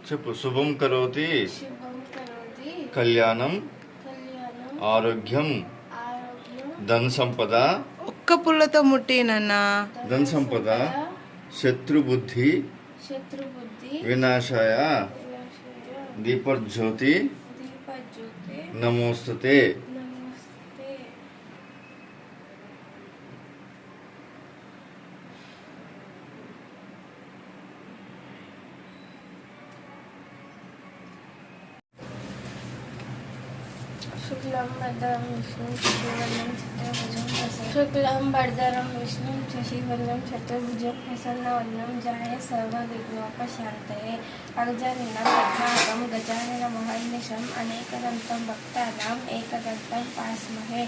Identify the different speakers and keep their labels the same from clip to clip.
Speaker 1: చెప్పు. శుభం కరోతి కళ్యాణం ఆరోగ్యం ధన సంపద.
Speaker 2: ఒక్క పుల్లతో ముట్టినన్నా.
Speaker 1: ధన సంపద శత్రుబుద్ధి వినాశాయ దీపజ్యోతి నమోస్తుతే.
Speaker 3: शुक्लां वरदरं विष्णुं शशिवर्णं चतुर्भुजं प्रसन्नवदनं ध्यायेत् सर्वविघ्नोपशान्तये अगजाननं पद्मार्कं गजाननमहर्निशम् अनेकदन्तं भक्तानाम् एकदन्तं उपास्महे.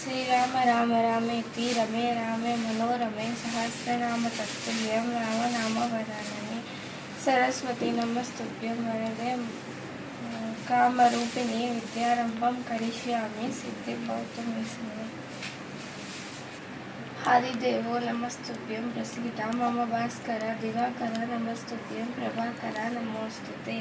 Speaker 3: श्रीराम राम रामेति रमे रामे मनोरमे सहस्रनाम तत्तुल्यं रामनाम वरानने. सरस्वती नमस्तुभ्यं वरदे कामरूपिणी विद्यारंभं करिष्यामि सिद्धिर्भवतु मे सदा. आदिदेवो नमस्तुभ्यं प्रसीद मम भास्कर दिवाकर नमस्तुभ्यं प्रभाकर नमोस्तुते.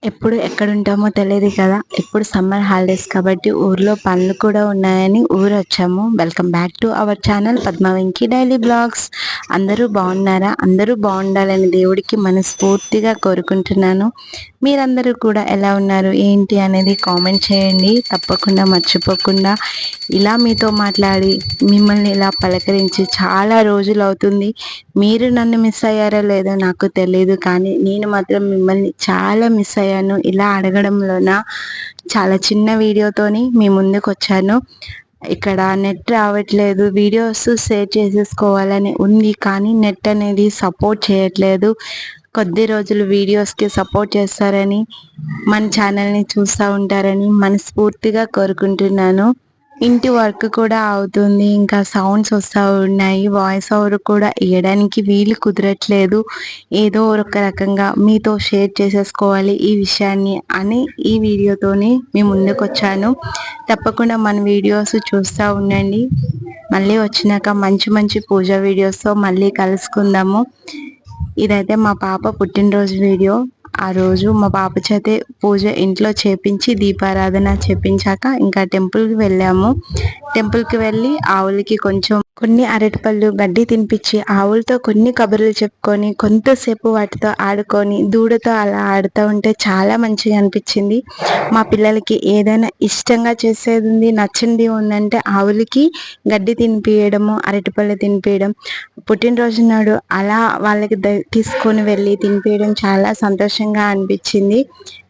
Speaker 4: ఎప్పుడు ఎక్కడుంటామో తెలియదు కదా. ఇప్పుడు సమ్మర్ హాలిడేస్ కాబట్టి ఊర్లో పనులు కూడా ఉన్నాయని ఊరు వచ్చాము. Welcome back to our channel Padma Venky daily blogs. అందరూ బాగున్నారా? అందరూ బాగుండాలని దేవుడికి మనస్ఫూర్తిగా కోరుకుంటున్నాను. మీరందరూ కూడా ఎలా ఉన్నారు ఏంటి అనేది కామెంట్ చేయండి. తప్పకుండా మర్చిపోకుండా. ఇలా మీతో మాట్లాడి మిమ్మల్ని ఇలా పలకరించి చాలా రోజులు అవుతుంది. మీరు నన్ను మిస్ అయ్యారో లేదో నాకు తెలియదు, కానీ నేను మాత్రం మిమ్మల్ని చాలా మిస్ అయ్యాను. ఇలా అడగడంలోన చాలా చిన్న వీడియోతోని మీ ముందుకు వచ్చాను. ఇక్కడ నెట్ రావట్లేదు, వీడియోస్ షేర్ చేసేసుకోవాలని ఉంది, కానీ నెట్ అనేది సపోర్ట్ చేయట్లేదు. కొద్ది రోజులు వీడియోస్కి సపోర్ట్ చేస్తారని, మన ఛానల్ని చూస్తూ ఉంటారని మనస్ఫూర్తిగా కోరుకుంటున్నాను. ఇంటి వర్క్ కూడా అవుతుంది, ఇంకా సౌండ్స్ వస్తూ ఉన్నాయి. వాయిస్ ఓవర్ కూడా ఇవ్వడానికి వీలు కుదరట్లేదు. ఏదో ఒక రకంగా మీతో షేర్ చేసేసుకోవాలి ఈ విషయాన్ని అని ఈ వీడియోతోని మీ ముందుకు వచ్చాను. తప్పకుండా మన వీడియోస్ చూస్తూ ఉండండి. మళ్ళీ వచ్చినాక మంచి మంచి పూజ వీడియోస్తో మళ్ళీ కలుసుకుందాము. ఇదైతే మా పాప పుట్టినరోజు వీడియో. ఆ రోజు మా పాప చేతే పూజ ఇంట్లో చేపించి దీపారాధన చేపించాక ఇంకా టెంపుల్కి వెళ్ళాము. టెంపుల్కి వెళ్ళి ఆవులకి కొన్ని అరటిపళ్ళు గడ్డి తినిపించి ఆవులతో కొన్ని కబుర్లు చెప్పుకొని కొంతసేపు వాటితో ఆడుకొని దూడతో అలా ఆడుతూ ఉంటే చాలా మంచిగా అనిపించింది. మా పిల్లలకి ఏదైనా ఇష్టంగా చేసేది ఉంది, నచ్చింది ఉందంటే ఆవులకి గడ్డి తినిపించడము, అరటిపళ్ళు తినిపించడం. పుట్టినరోజు నాడు అలా వాళ్ళకి తీసుకొని వెళ్ళి తినిపించడం చాలా సంతోషంగా అనిపించింది.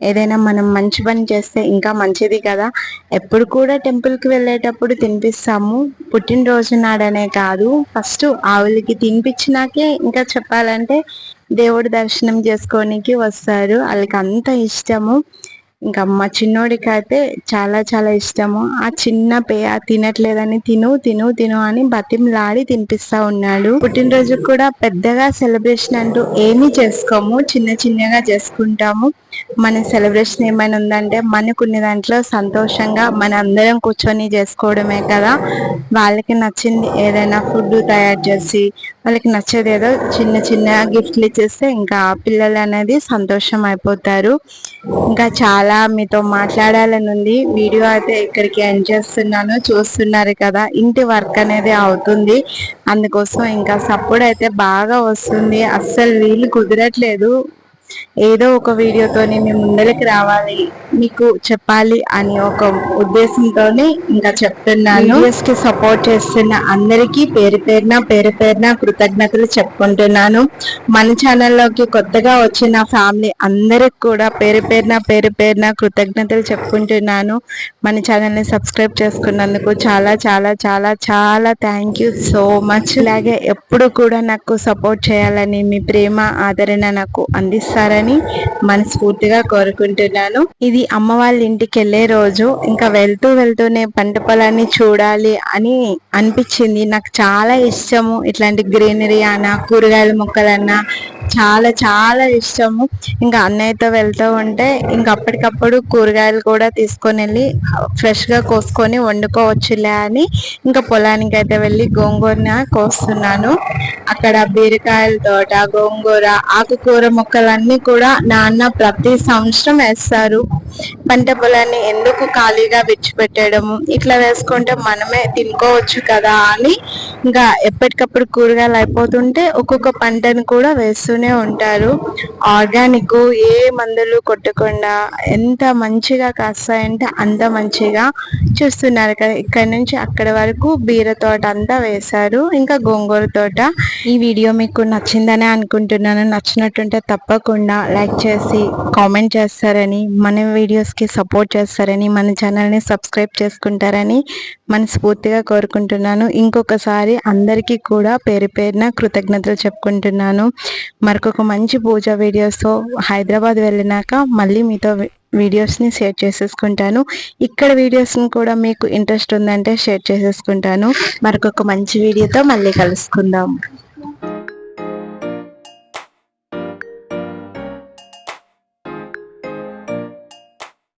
Speaker 4: ఏదైనా మనం మంచి పని చేస్తే ఇంకా మంచిది కదా. ఎప్పుడు కూడా టెంపుల్కి వెళ్ళేటప్పుడు తినిపిస్తాము. పుట్టినరోజు నాడనే కాదు, ఫస్ట్ ఆవులకి తినిపించినాకే ఇంకా చెప్పాలంటే దేవుడి దర్శనం చేసుకోనికి వస్తారు. వాళ్ళకి అంత ఇష్టము. ఇంకా మా చిన్నోడికి అయితే చాలా చాలా ఇష్టము. ఆ చిన్న పేయ తినట్లేదని తిను తిను తిను అని బతిమలాడి తినిపిస్తా ఉన్నాడు. పుట్టినరోజు కూడా పెద్దగా సెలబ్రేషన్ అంటూ ఏమీ చేసుకోము, చిన్న చిన్నగా చేసుకుంటాము. మన సెలబ్రేషన్ ఏమైనా ఉందంటే మనకున్న దాంట్లో సంతోషంగా మన అందరం కూర్చొని చేసుకోవడమే కదా. వాళ్ళకి నచ్చింది ఏదైనా ఫుడ్ తయారు చేసి వాళ్ళకి నచ్చేది ఏదో చిన్న చిన్న గిఫ్ట్లు ఇచ్చేస్తే ఇంకా పిల్లలు అనేది సంతోషం అయిపోతారు. ఇంకా చాలా మీతో మాట్లాడాలని ఉంది. వీడియో అయితే ఇక్కడికి ఎండ్ చేస్తున్నాను, చూస్తున్నారు కదా. ఇంటి వర్క్ అనేది అవుతుంది, అందుకోసం ఇంకా సపోర్ట్ అయితే బాగా వస్తుంది. అస్సలు వీలు కుదరట్లేదు. ఏదో ఒక వీడియోతోని మీ ముందరికి రావాలి, మీకు చెప్పాలి అని ఒక ఉద్దేశంతోనే ఇంకా చెప్తున్నాను. వీడియోస్ కి సపోర్ట్ చేస్తున్న అందరికీ పేరు పేరున కృతజ్ఞతలు చెప్పుకుంటున్నాను. మన ఛానల్లోకి కొత్తగా వచ్చిన ఫ్యామిలీ అందరికి కూడా పేరు పేరున కృతజ్ఞతలు చెప్పుకుంటున్నాను. మన ఛానల్ని సబ్స్క్రైబ్ చేసుకున్నందుకు చాలా చాలా చాలా చాలా థ్యాంక్ యూ సో మచ్. ఇలాగే ఎప్పుడు కూడా నాకు సపోర్ట్ చేయాలని, మీ ప్రేమ ఆదరణ నాకు అందిస్తారని మనస్ఫూర్తిగా కోరుకుంటున్నాను. ఇది అమ్మ వాళ్ళ ఇంటికి వెళ్ళే రోజు. ఇంకా వెళ్తూనే పంట పొలాన్ని చూడాలి అని అనిపించింది. నాకు చాలా ఇష్టము ఇట్లాంటి గ్రీనరీ అన్నా, కూరగాయల మొక్కలన్నా చాలా చాలా ఇష్టము. ఇంకా అన్నయ్యతో వెళ్తూ ఉంటే ఇంకా అప్పటికప్పుడు కూరగాయలు కూడా తీసుకొని వెళ్ళి ఫ్రెష్గా కోసుకొని వండుకోవచ్చులే అని ఇంకా పొలానికి అయితే వెళ్ళి గోంగూర కోస్తున్నాను. అక్కడ బీరకాయల తోట, గోంగూర, ఆకుకూర మొక్కలన్నీ అవన్నీ కూడా నాన్న ప్రతి సంవత్సరం వేస్తారు. పంట పొలాన్ని ఎందుకు ఖాళీగా విడిచిపెట్టడము, ఇట్లా వేసుకుంటే మనమే తినుకోవచ్చు కదా అని ఇంకా ఎప్పటికప్పుడు కూరగాయలు అయిపోతుంటే ఒక్కొక్క పంటను కూడా వేస్తూనే ఉంటారు. ఆర్గానిక్ ఏ మందులు కొట్టకుండా ఎంత మంచిగా కాస్తాయంటే అంత మంచిగా. చూస్తున్నారు కదా, ఇక్కడ నుంచి అక్కడ వరకు బీర తోట అంతా వేశారు, ఇంకా గోంగూర తోట. ఈ వీడియో మీకు నచ్చిందనే అనుకుంటున్నాను. నచ్చినట్టుంటే తప్పకుండా లైక్ చేసి కామెంట్ చేస్తారని, మన వీడియోస్కి సపోర్ట్ చేస్తారని, మన ఛానల్ని సబ్స్క్రైబ్ చేసుకుంటారని మనస్ఫూర్తిగా కోరుకుంటున్నాను. ఇంకొకసారి అందరికీ కూడా పేరు పేరున కృతజ్ఞతలు చెప్పుకుంటున్నాను. మరొక మంచి పూజ వీడియోస్తో హైదరాబాద్ వెళ్ళినాక మళ్ళీ మీతో వీడియోస్ని షేర్ చేసేసుకుంటాను. ఇక్కడ వీడియోస్ని కూడా మీకు ఇంట్రెస్ట్ ఉందంటే షేర్ చేసేసుకుంటాను. మరొక మంచి వీడియోతో మళ్ళీ కలుసుకుందాం.